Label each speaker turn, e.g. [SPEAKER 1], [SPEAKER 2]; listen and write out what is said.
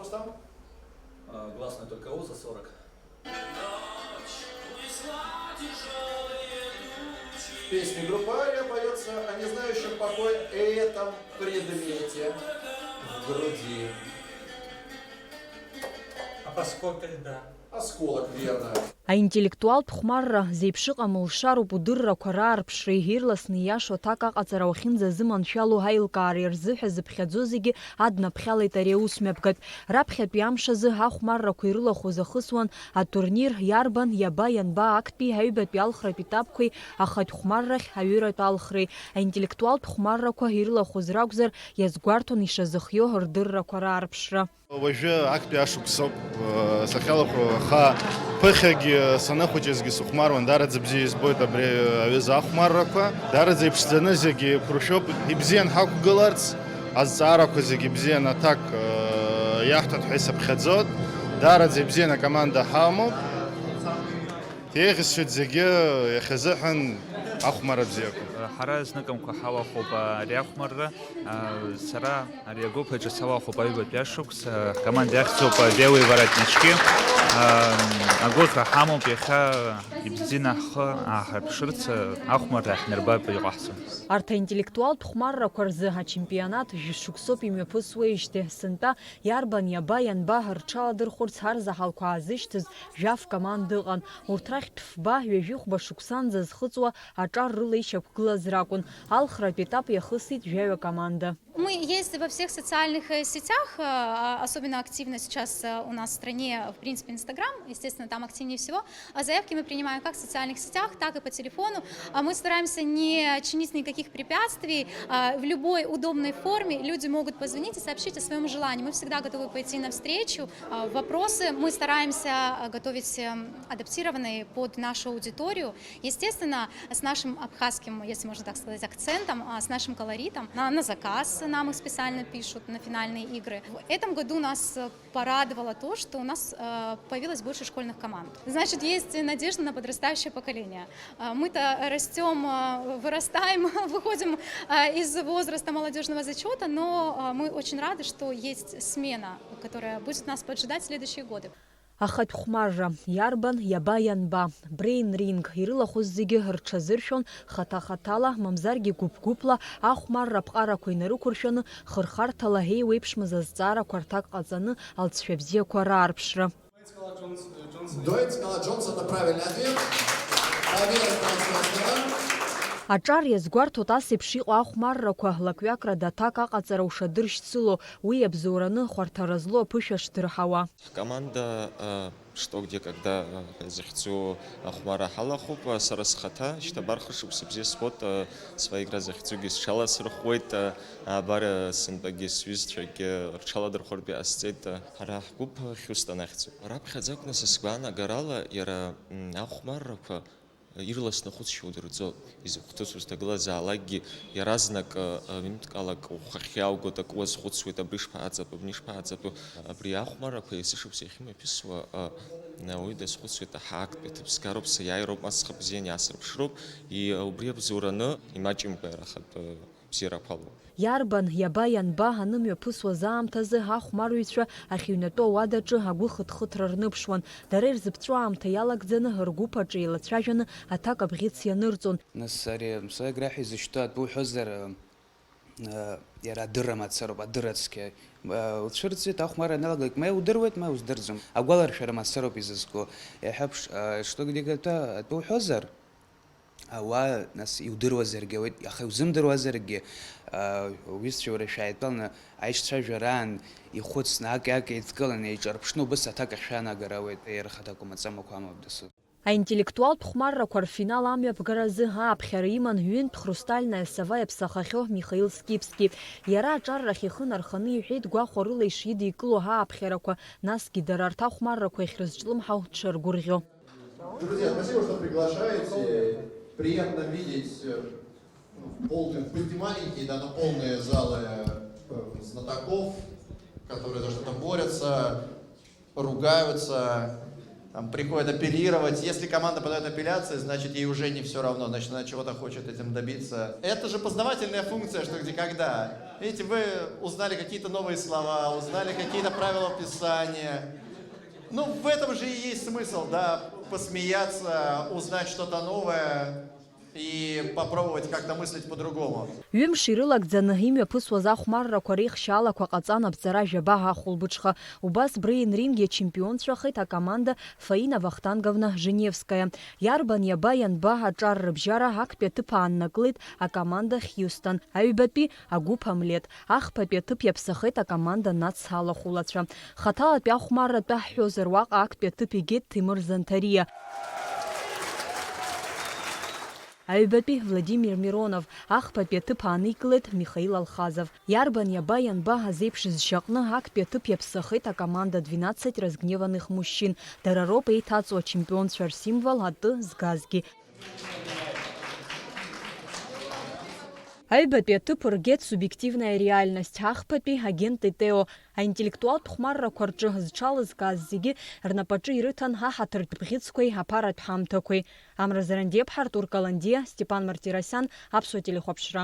[SPEAKER 1] там?
[SPEAKER 2] Гласная только У за 40.
[SPEAKER 1] В песне группы Ария поется о незнающем покоя этом предмете в груди.
[SPEAKER 3] Апоскопель, да.
[SPEAKER 1] Осколок, верно.
[SPEAKER 4] Аинтеллектуалтә хәмарра зеиԥшыҟам лшароуп удыррақәа раарԥшра ирласны ииашоу аҭак аҟаҵара уахьынӡазыманшәало ҳаилкаара ирзыҳәа зыԥхьаӡо зегьы аднаԥхьалеит ари аусмҩаԥгатә. Раԥхьатәи амш азы ҳахәмаррақәа ирылахәыз ахысуан атурнир иарбан, иаба, ианба актәи, аҩбатәи алхратә етапқәеи ахатә хәмаррахь аҩыратә алхреи. Аинтеллектуалтә хәмаррақәа ирылахәыз ракәзар иазгәарҭон ишазыхио рдыррақәа раарԥшра.
[SPEAKER 5] Уажәы актәи ашықәсоуп сахьалахәу, аха ԥыхьагьы саныхәыҷызгьы сыхәмаруан, дараӡа бзиа избоит абри аҩыза ахәмаррақәа, дараӡа иԥшӡаны зегьы еиқәыршәоуп, ибзиан ҳақәгыларц, азҵаарақәа зегьы бзиан аҭак иаҳҭоит ҳәа исыԥхьаӡоит, дараӡа ибзиан акоманда ҳамоуп, еиӷьысшьоит зегьы иахьазыҳәан ахәмара бзиақәа.
[SPEAKER 6] Ҳара зныкымкәа ҳалахәуп ари ахәмарра, сара ари агәыԥ аҿы салахәуп аҩбатәи ашықәс, акоманда иахьӡуп белые воротнички, агәыӷра ҳамоуп иахьа ибзианы ҳхы ааҳарԥшырц ахәмарра ҳнарбап иҟаҳҵо.
[SPEAKER 4] Арҭ аинтеллектуалтә хәмаррақәа рзы ачемпионат жәшықәсоуп имҩаԥысуеижьҭеи сынтәа иарбан, иаба, ианба рҽаладырхәырц ҳарзаҳалқәа аазышьҭыз жәаф команда ыҟан. Урҭ рахьтә фба ҩажәихәба шықәсанӡа зхыҵуа аҿар рыла ишьақәгылаз ракәын. Алхратә етап иахысит жәаҩа команда.
[SPEAKER 7] Мы есть во всех социальных сетях, особенно активно сейчас у нас в стране, в принципе, Инстаграм, естественно, там активнее всего. Заявки мы принимаем как в социальных сетях, так и по телефону. Мы стараемся не чинить никаких препятствий. В любой удобной форме люди могут позвонить и сообщить о своем желании. Мы всегда готовы пойти навстречу. Вопросы мы стараемся готовить адаптированные под нашу аудиторию. Естественно, с нашим абхазским, если можно так сказать, акцентом, с нашим колоритом, на заказ нам их специально пишут на финальные игры. В этом году нас порадовало то, что у нас появилось больше школьных команд. Значит, есть надежда на подрастающее поколение. Мы-то растем, вырастаем, выходим из возраста молодежного зачета, но мы очень рады, что есть смена, которая будет нас поджидать в следующие годы.
[SPEAKER 4] Ахатә хәмарра иарбан, иаба, ианба, брейн ринг ирылахәыз зегьы рҽазыршәон хата-хатала, мамзаргьы гәыԥ-гәыԥла ахәмарра аԥҟарақәа инарықәыршәаны хырхарҭала еиуеиԥшмыз азҵаарақәа рҭак ҟаҵаны алҵшәа бзиақәа раарԥшра.
[SPEAKER 1] Дуэт Скала Джонсона, правильный ответ. Проверим трансляцию.
[SPEAKER 4] Аҿар иазгәарҭоит ас еиԥш иҟоу ахәмаррақәа лакҩакрада аҭак аҟаҵара ушадыршьцыло, уи иабзоураны хәарҭара злоу аԥышәа шдырҳауа.
[SPEAKER 8] Команда что где когда захотел ахмара халахуп сарасхата штабарха шубсибзи спот свои игры захотел гисчала срахует бар синбаги свистчеки рчала дерхорби астет харахуп хюстанахцу раб хазакна сасгана гарала яра ахмаррақәа ирласны хәыцшьо дырӡо изыхәҭысуаз устагыла заалакгьы иаразнак минуҭкалак ухахьааугоит ак уазхәыцуеит абри ишԥааҵапу абни ишԥааҵапу абри ахәмаррақәа есышықәса иахьымҩаԥысуа уи дазхәыцуеит аҳаактә иҭыԥсгароуп саиааироуп масха бзиан иаасырԥшроуп убри абзоураны имаҷымкәа ирахатә бзиарақәа алоуп.
[SPEAKER 4] Иарбан, иаба, ианба анымҩаԥысуаз аамҭазы ахәмарыҩцәа ахьыҩнатәоу ауадаҿы агәы хыҭхыҭра рныԥшуан. Дара ирзыԥҵәо аамҭа иалагӡаны ргәыԥ аҿы еилацәажәаны аҭак абӷьыц ианырҵон.
[SPEAKER 9] Нас ари мсаграҳ изышьҭоу атәуҳәозар иара адырра мацароуп, адыррацкьа. Уцәырҵит ахәмарра иналагеит, ма иудыруеит, ма иуздырӡом. Агәаларшәара мацароуп изызго. Иаҳәап что где-то атәуҳәозар ауаа нас иудыруазаргьы ауеит, аха иузымдыруазаргьы уҩызцәа уара шәааидтәаланы аишьцәажәараан ихәыцны ак еидкыланы еиҿарԥшны убыс аҭак ахьшәанагара ауеит, иара хаҭақәа маҵамақәа амоуп дасу.
[SPEAKER 4] Аинтеллектуалтә хәмаррақәа рфинал амҩаԥгаразы ааԥхьара иман ҩынтә хрустальная сава иаԥсахахьоу Михаил Скипски. Иара аҿаррахь ихы нарханы иҳәеит гәахәарыла ишидикыло ааԥхьарақәа, насгьы дара арҭ ахәмаррақәа иахьрызҿлымҳау дшаргәырӷьо.
[SPEAKER 1] Друзья, спасибо, что приглашаете. Приятно видеть полные, пусть и маленькие, да, но полные залы знатоков, которые за что-то борются, ругаются, там, приходит апеллировать. Если команда подает апелляции, значит, ей уже не все равно, значит, она чего-то хочет этим добиться. Это же познавательная функция, что где когда. Видите, вы узнали какие-то новые слова, узнали какие-то правила писания. Ну, в этом же и есть смысл, да, посмеяться, узнать что-то новое и попробовать как-то мыслить по-другому.
[SPEAKER 4] Ҩымш ирылагӡаны имҩаԥысуаз ахәмаррақәа реихшьаалақәа ҟаҵан аԥҵара жәабаға ахәылбыҽха. Убас Брейн Римгьы чемпионцәахеит акоманда Фаина Вахтанговна Женевская. Иарбан иаба ианба аҿар рыбжьара актәи аҭыԥ ааннакылеит акоманда Хьюстон. Аҩбатәи агәыԥ Амлет. Ахԥатәи аҭыԥ иаԥсахеит акоманда Нац алахәылацәа. Хаҭалатәи ахәмарратәы ҳҳәозар уаҟа актәи аҭыԥ игеит Тимур Занҭариа. Аҩбатәи Владимир Миронов, ахԥатәи аҭыԥ ааникылеит Михаил Алхазов. Иарбан иаба ианба азеиԥш зшьаҟны актәи аҭыԥ иаԥсахеит акоманда 12 разгневанных мужчин. Дара роуп еиҭаҵуа ачемпионцәа рсимвол аты згазгьы. Аҩбатәи аҭыԥ ргеит субъективная реальность. Ахԥатәи агенти Тео. Аинтеллектуалтә хәмаррақәа рҿы зҽалызкааз зегьы рнапаҿы ирыҭан ҳаҳаҭыртә бӷьыцқәеи аԥаратә ҳамҭақәеи. Амразаран Депҳа, Артур Каландиа, Степан Мартиросян, Аԥсуа телехәаԥшра.